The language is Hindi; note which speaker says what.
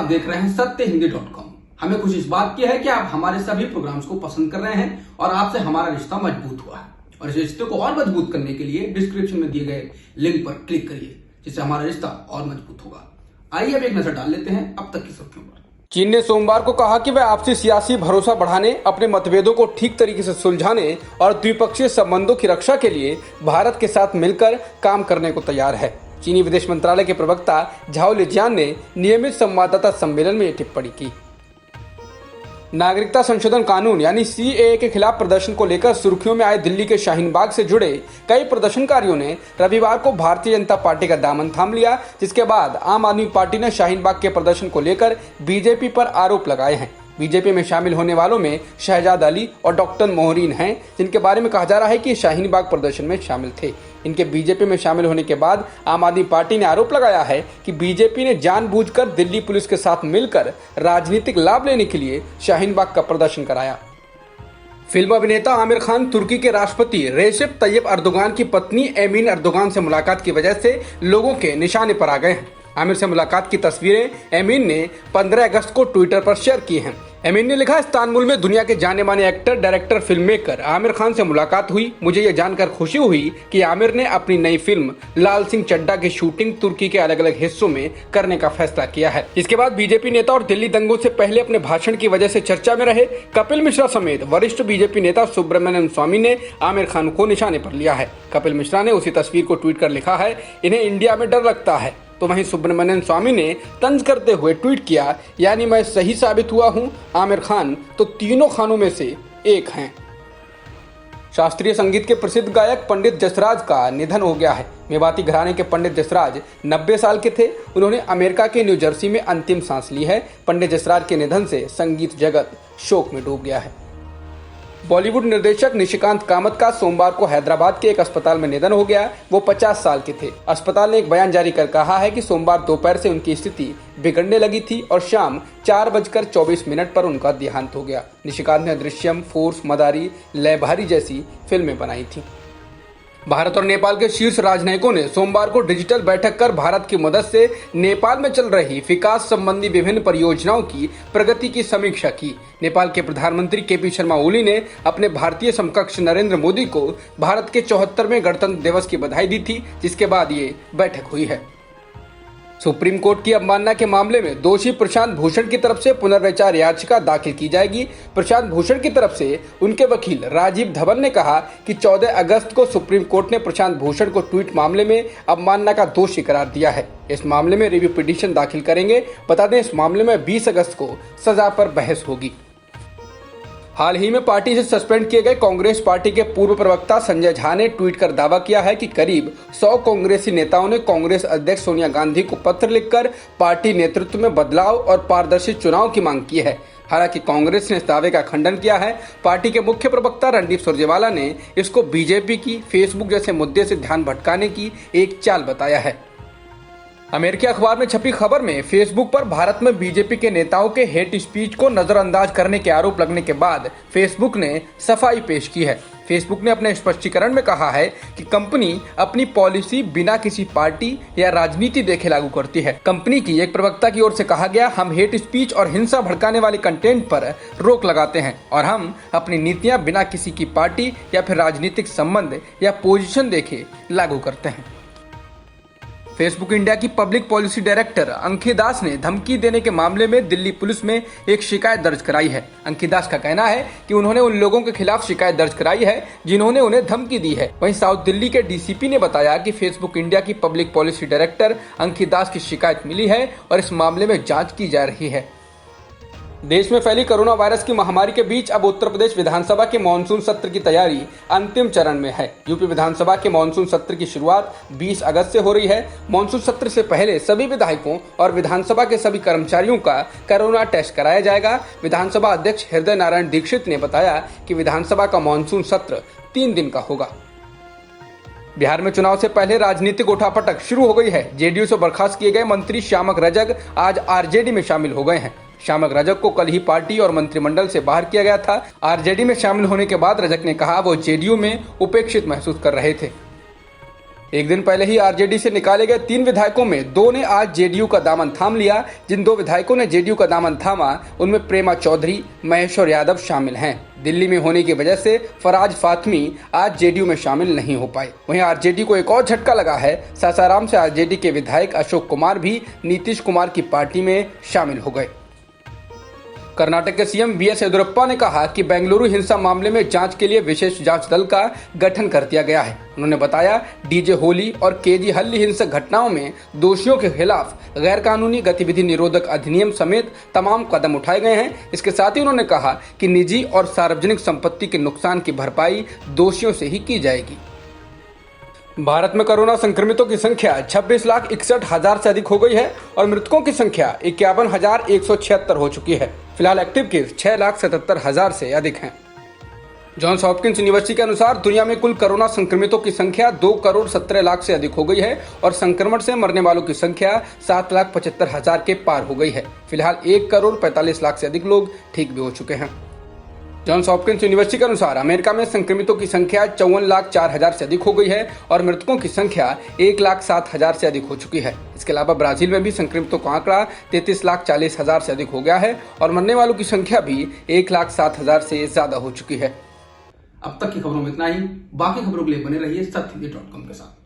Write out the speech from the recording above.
Speaker 1: आप देख रहे हैं सत्यहिंदी.com। हमें खुशी इस बात की है कि आप हमारे सभी प्रोग्राम्स को पसंद कर रहे हैं और आपसे हमारा रिश्ता मजबूत हुआ है। और इस रिश्ते को और मजबूत करने के लिए डिस्क्रिप्शन में दिए गए लिंक पर क्लिक करिए, जिससे हमारा रिश्ता और मजबूत होगा। आइए अब एक नजर डाल लेते हैं अब तक की सुर्खियों पर।
Speaker 2: चीन ने सोमवार को कहा कि वह आपसी सियासी भरोसा बढ़ाने, अपने मतभेदों को ठीक तरीके से सुलझाने और द्विपक्षीय संबंधों की रक्षा के लिए भारत के साथ मिलकर काम करने को तैयार है। चीनी विदेश मंत्रालय के प्रवक्ता झाओ लिजियान ने नियमित संवाददाता सम्मेलन में ये टिप्पणी की। नागरिकता संशोधन कानून यानी सीएए के खिलाफ प्रदर्शन को लेकर सुर्खियों में आए दिल्ली के शाहीन बाग से जुड़े कई प्रदर्शनकारियों ने रविवार को भारतीय जनता पार्टी का दामन थाम लिया, जिसके बाद आम आदमी पार्टी ने शाहीन बाग के प्रदर्शन को लेकर बीजेपी पर आरोप लगाए हैं। बीजेपी में शामिल होने वालों में शहजाद अली और डॉक्टर मोहरीन हैं, जिनके बारे में कहा जा रहा है कि शाहीन बाग प्रदर्शन में शामिल थे। इनके बीजेपी में शामिल होने के बाद आम आदमी पार्टी ने आरोप लगाया है कि बीजेपी ने जानबूझकर दिल्ली पुलिस के साथ मिलकर राजनीतिक लाभ लेने के लिए शाहीन बाग का प्रदर्शन कराया। फिल्म अभिनेता आमिर खान तुर्की के राष्ट्रपति रेसिप तैयब अर्दोगान की पत्नी एमीन अर्दोगान से मुलाकात की वजह से लोगों के निशाने पर आ गए हैं। आमिर से मुलाकात की तस्वीरें एमीन ने 15 अगस्त को ट्विटर पर शेयर की हैं। एमीन ने लिखा, इस्तांबुल में दुनिया के जाने माने actor, director, film maker Aamir Khan से मुलाकात हुई। मुझे ये जानकर खुशी हुई कि आमिर ने अपनी नई फिल्म लाल सिंह चड्ढा की शूटिंग तुर्की के अलग अलग हिस्सों में करने का फैसला किया है। इसके बाद बीजेपी नेता और दिल्ली दंगों से पहले अपने भाषण की वजह से चर्चा में रहे कपिल मिश्रा समेत वरिष्ठ बीजेपी नेता सुब्रमण्यम स्वामी ने आमिर खान को निशाने पर लिया है। कपिल मिश्रा ने उसी तस्वीर को ट्वीट कर लिखा है, इन्हें इंडिया में डर लगता है। तो वहीं सुब्रमण्यम स्वामी ने तंज करते हुए ट्वीट किया, यानी मैं सही साबित हुआ हूं, आमिर खान तो तीनों खानों में से एक हैं। शास्त्रीय संगीत के प्रसिद्ध गायक पंडित जसराज का निधन हो गया है। मेवाती घराने के पंडित जसराज 90 साल के थे। उन्होंने अमेरिका के न्यू जर्सी में अंतिम सांस ली है। पंडित जसराज के निधन से संगीत जगत शोक में डूब गया है। बॉलीवुड निर्देशक निशिकांत कामत का सोमवार को हैदराबाद के एक अस्पताल में निधन हो गया। वो 50 साल के थे। अस्पताल ने एक बयान जारी कर कहा है कि सोमवार दोपहर से उनकी स्थिति बिगड़ने लगी थी और शाम 4:24 पर उनका देहांत हो गया। निशिकांत ने दृश्यम, फोर्स, मदारी, लयभारी जैसी फिल्में बनाई थी। भारत और नेपाल के शीर्ष राजनयिकों ने सोमवार को डिजिटल बैठक कर भारत की मदद से नेपाल में चल रही विकास संबंधी विभिन्न परियोजनाओं की प्रगति की समीक्षा की। नेपाल के प्रधानमंत्री केपी शर्मा ओली ने अपने भारतीय समकक्ष नरेंद्र मोदी को भारत के 74वें गणतंत्र दिवस की बधाई दी थी, जिसके बाद ये बैठक हुई है। सुप्रीम कोर्ट की अवमानना के मामले में दोषी प्रशांत भूषण की तरफ से पुनर्विचार याचिका दाखिल की जाएगी। प्रशांत भूषण की तरफ से उनके वकील राजीव धवन ने कहा कि 14 अगस्त को सुप्रीम कोर्ट ने प्रशांत भूषण को ट्वीट मामले में अवमानना का दोषी करार दिया है। इस मामले में रिव्यू पिटीशन दाखिल करेंगे। बता दें, इस मामले में 20 अगस्त को सजा पर बहस होगी। हाल ही में पार्टी से सस्पेंड किए गए कांग्रेस पार्टी के पूर्व प्रवक्ता संजय झा ने ट्वीट कर दावा किया है कि करीब 100 कांग्रेसी नेताओं ने कांग्रेस अध्यक्ष सोनिया गांधी को पत्र लिखकर पार्टी नेतृत्व में बदलाव और पारदर्शी चुनाव की मांग की है। हालांकि कांग्रेस ने इस दावे का खंडन किया है। पार्टी के मुख्य प्रवक्ता रणदीप सुरजेवाला ने इसको बीजेपी की फेसबुक जैसे मुद्दे से ध्यान भटकाने की एक चाल बताया है। अमेरिकी अखबार में छपी खबर में फेसबुक पर भारत में बीजेपी के नेताओं के हेट स्पीच को नजरअंदाज करने के आरोप लगने के बाद फेसबुक ने सफाई पेश की है। फेसबुक ने अपने स्पष्टीकरण में कहा है कि कंपनी अपनी पॉलिसी बिना किसी पार्टी या राजनीति देखे लागू करती है। कंपनी की एक प्रवक्ता की ओर से कहा गया, हम हेट स्पीच और हिंसा भड़काने वाले कंटेंट पर रोक लगाते हैं और हम अपनी नीतियां बिना किसी की पार्टी या फिर राजनीतिक संबंध या पोजीशन देखे लागू करते हैं। फेसबुक इंडिया की पब्लिक पॉलिसी डायरेक्टर अंकी दास ने धमकी देने के मामले में दिल्ली पुलिस में एक शिकायत दर्ज कराई है। अंकी दास का कहना है कि उन्होंने उन लोगों के खिलाफ शिकायत दर्ज कराई है जिन्होंने उन्हें धमकी दी है। वहीं साउथ दिल्ली के डीसीपी ने बताया कि फेसबुक इंडिया की पब्लिक पॉलिसी डायरेक्टर अंकी दास की शिकायत मिली है और इस मामले में जाँच की जा रही है। देश में फैली कोरोना वायरस की महामारी के बीच अब उत्तर प्रदेश विधानसभा के मानसून सत्र की तैयारी अंतिम चरण में है। यूपी विधानसभा के मानसून सत्र की शुरुआत 20 अगस्त से हो रही है। मानसून सत्र से पहले सभी विधायकों और विधानसभा के सभी कर्मचारियों का कोरोना टेस्ट कराया जाएगा। विधानसभा अध्यक्ष हृदय नारायण दीक्षित ने बताया कि विधानसभा का मानसून सत्र 3 दिन का होगा। बिहार में चुनाव से पहले राजनीतिक उठापटक शुरू हो गई है। जेडीयू से बर्खास्त किए गए मंत्री श्यामक रजक आज आरजेडी में शामिल हो गए हैं। श्यामक रजक को कल ही पार्टी और मंत्रिमंडल से बाहर किया गया था। आरजेडी में शामिल होने के बाद रजक ने कहा वो जेडीयू में उपेक्षित महसूस कर रहे थे। एक दिन पहले ही आरजेडी से निकाले गए 3 विधायकों में 2 ने आज जेडीयू का दामन थाम लिया। जिन 2 विधायकों ने जेडीयू का दामन थामा उनमें प्रेमा चौधरी, महेश्वर यादव शामिल हैं। दिल्ली में होने की वजह से फराज फातमी आज जेडीयू में शामिल नहीं हो पाए। वहीं आरजेडी को एक और झटका लगा है। सासाराम से आरजेडी के विधायक अशोक कुमार भी नीतीश कुमार की पार्टी में शामिल हो गए। कर्नाटक के सीएम बीएस येदियुरप्पा ने कहा कि बेंगलुरु हिंसा मामले में जांच के लिए विशेष जांच दल का गठन कर दिया गया है। उन्होंने बताया, डीजे होली और केजी हल्ली हिंसक घटनाओं में दोषियों के खिलाफ गैर कानूनी गतिविधि निरोधक अधिनियम समेत तमाम कदम उठाए गए हैं। इसके साथ ही उन्होंने कहा कि निजी और सार्वजनिक संपत्ति के नुकसान की भरपाई दोषियों से ही की जाएगी। भारत में कोरोना संक्रमितों की संख्या 26,61,000 से अधिक हो गई है और मृतकों की संख्या 51,176 हो चुकी है। फिलहाल एक्टिव केस 6,77,000 से अधिक हैं। जॉन्स हॉपकिंस यूनिवर्सिटी के अनुसार दुनिया में कुल कोरोना संक्रमितों की संख्या 2,17,00,000 से अधिक हो गई है और संक्रमण से मरने वालों की संख्या 7,75,000 के पार हो गई है। फिलहाल 1,45,00,000 से अधिक लोग ठीक भी हो चुके हैं। जॉन्स हॉपकिंस यूनिवर्सिटी के अनुसार अमेरिका में संक्रमितों की संख्या 54,04,000 से अधिक हो गई है और मृतकों की संख्या 1,07,000 से अधिक हो चुकी है। इसके अलावा ब्राजील में भी संक्रमितों का आंकड़ा 33,40,000 से अधिक हो गया है और मरने वालों की संख्या भी 1,07,000 से ज्यादा हो चुकी है।
Speaker 1: अब तक की खबरों में इतना ही। बाकी खबरों के लिए बने रहिए सत्यमेव.com के साथ।